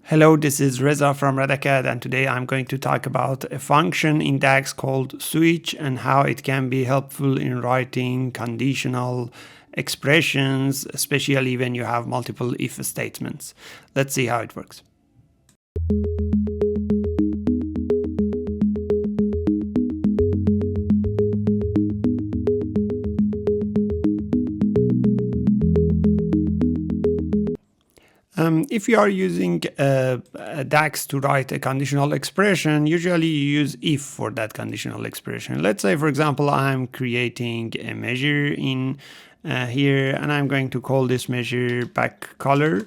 Hello, this is Reza from RADACAD, and today I'm going to talk about a function in DAX called switch and how it can be helpful in writing conditional expressions, especially when you have multiple if statements. Let's see how it works. If you are using a DAX to write a conditional expression, usually you use if for that conditional expression. Let's say, for example, I'm creating a measure in here, and I'm going to call this measure back color.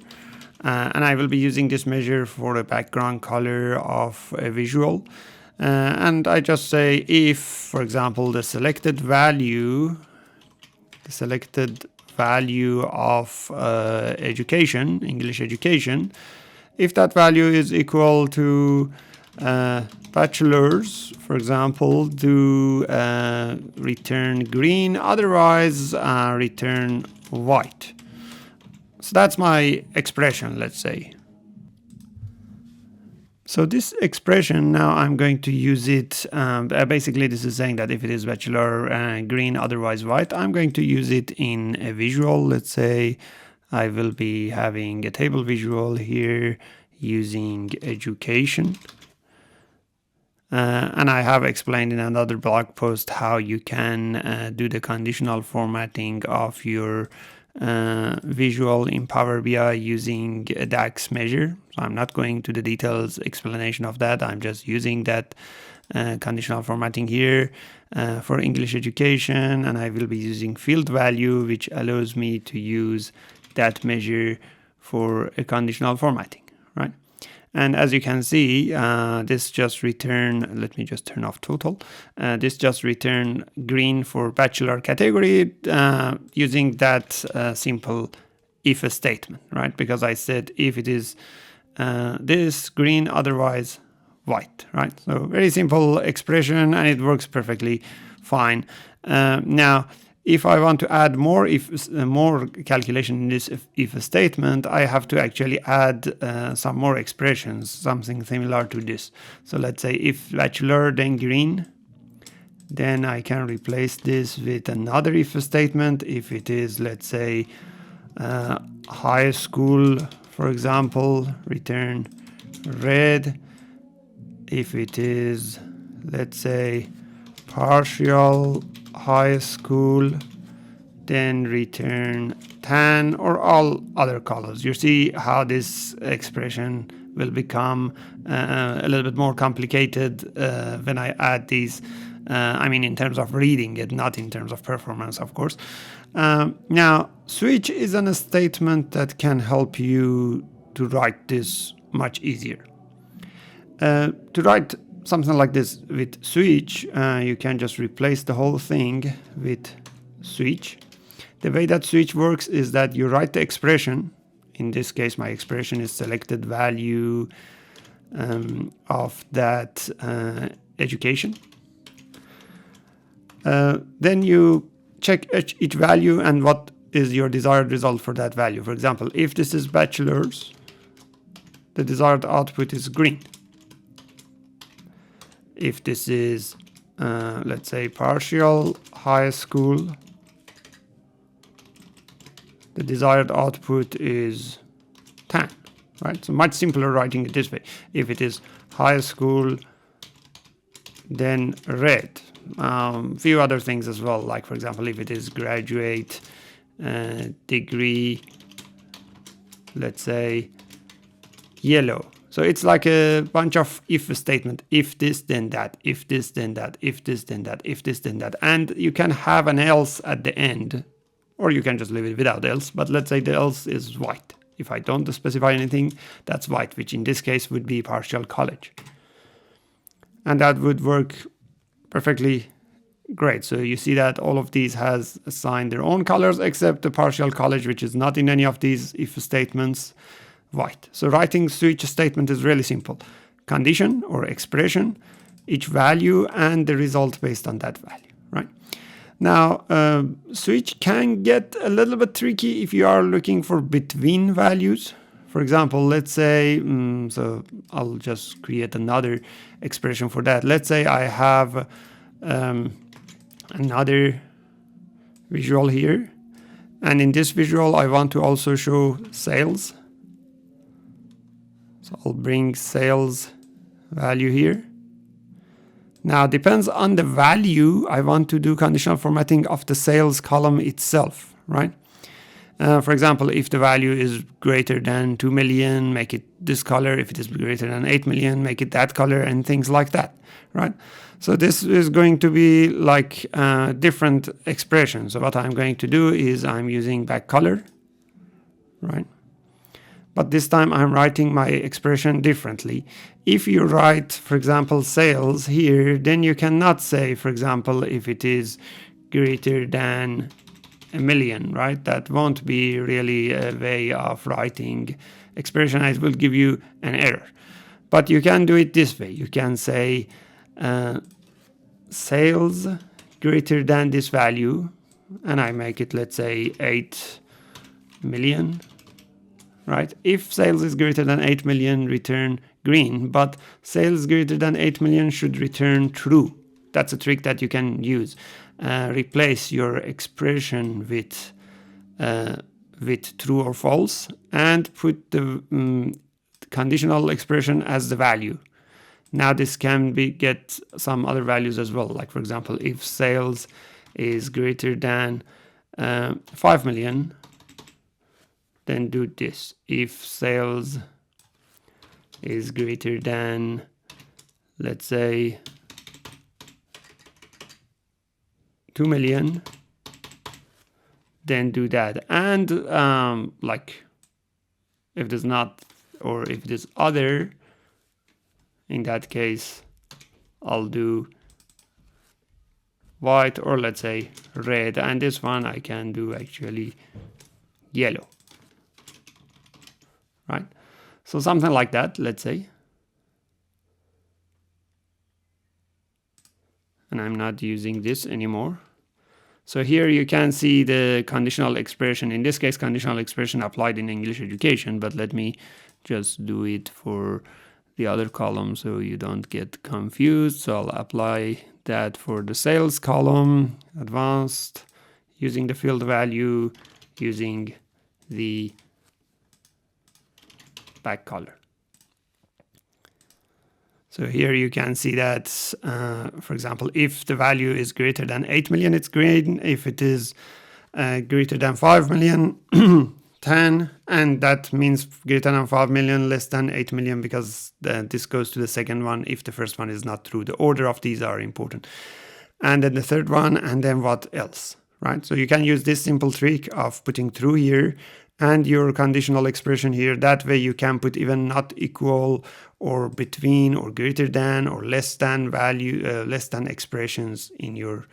And I will be using this measure for a background color of a visual. And I just say if, for example, the selected value of education, English education, if that value is equal to bachelor's, for example, do return green, otherwise return white. So that's my expression, let's say. So this expression, now I'm going to use it, basically this is saying that if it is bachelor green, otherwise white, I'm going to use it in a visual. Let's say I will be having a table visual here using education. And I have explained in another blog post how you can do the conditional formatting of your visual in Power BI using a DAX measure. So I'm not going to the details explanation of that. I'm just using that conditional formatting here for English education, and I will be using field value, which allows me to use that measure for a conditional formatting, right? And as you can see, this just return, let me just turn off total. This just return green for bachelor category using that simple if statement, right? Because I said if it is this green, otherwise white, right? So very simple expression, and it works perfectly fine. Now, if I want to add more calculation in this if statement, I have to actually add some more expressions, something similar to this. So let's say if bachelor then green, then I can replace this with another if statement. If it is, let's say, high school, for example, return red. If it is, let's say, partial high school, then return tan, or all other colors. You see how this expression will become a little bit more complicated when I add these. I mean, in terms of reading it, not in terms of performance, of course. Now, switch is a statement that can help you to write this much easier. To write something like this with switch, you can just replace the whole thing with switch. The way that switch works is that you write the expression. In this case, my expression is selected value of that education. Then you check each value and what is your desired result for that value. For example, if this is bachelor's, the desired output is green. If this is, let's say, partial high school, the desired output is tan, right? So much simpler writing it this way. If it is high school, then red. Few other things as well, like for example, if it is graduate degree, let's say, yellow. So it's like a bunch of if statement. If this, then that. If this, then that. If this, then that. If this, then that. And you can have an else at the end, or you can just leave it without else. But let's say the else is white. If I don't specify anything, that's white, which in this case would be partial college. And that would work perfectly great. So you see that all of these has assigned their own colors, except the partial college, which is not in any of these if statements, white. So writing switch statement is really simple. Condition or expression, each value, and the result based on that value, right? Now, switch can get a little bit tricky if you are looking for between values. for example, let's say, so I'll just create another expression for that. Let's say I have another visual here, and in this visual I want to also show sales. So I'll bring sales value here. Now, depends on the value, I want to do conditional formatting of the sales column itself, right? For example, if the value is greater than 2 million, make it this color. If it is greater than 8 million, make it that color, and things like that, right? So this is going to be like different expressions. So what I'm going to do is I'm using back color, right? But this time I'm writing my expression differently. If you write, for example, sales here, then you cannot say, for example, if it is greater than a million, right? That won't be really a way of writing expression. It will give you an error. But you can do it this way. You can say sales greater than this value, and I make it, let's say, 8 million. Right? If sales is greater than 8 million, return green, but sales greater than 8 million should return true. That's a trick that you can use. Replace your expression with true or false, and put the conditional expression as the value. Now this can get some other values as well. Like, for example, if sales is greater than 5 million, then do this. If sales is greater than, let's say, 2 million, then do that. And like, if there's not, or if there's other, in that case, I'll do white, or let's say red. And this one I can do actually yellow. Right? So something like that, let's say. And I'm not using this anymore. So here you can see the conditional expression. In this case, conditional expression applied in English education, but let me just do it for the other column so you don't get confused. So I'll apply that for the sales column, advanced, using the field value, using the back color. So here you can see that, for example, if the value is greater than 8 million, it's green. If it is greater than 5 million, 10. And that means greater than 5 million, less than 8 million, because this goes to the second one if the first one is not true. The order of these are important. And then the third one, and then what else, right? So you can use this simple trick of putting true here and your conditional expression here. That way you can put even not equal, or between, or greater than, or less than value, less than expressions in your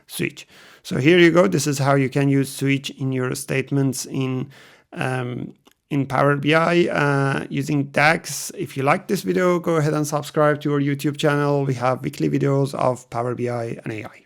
switch. So here you go. This is how you can use switch in your statements in Power BI using DAX. If you like this video, go ahead and subscribe to our YouTube channel. We have weekly videos of Power BI and AI.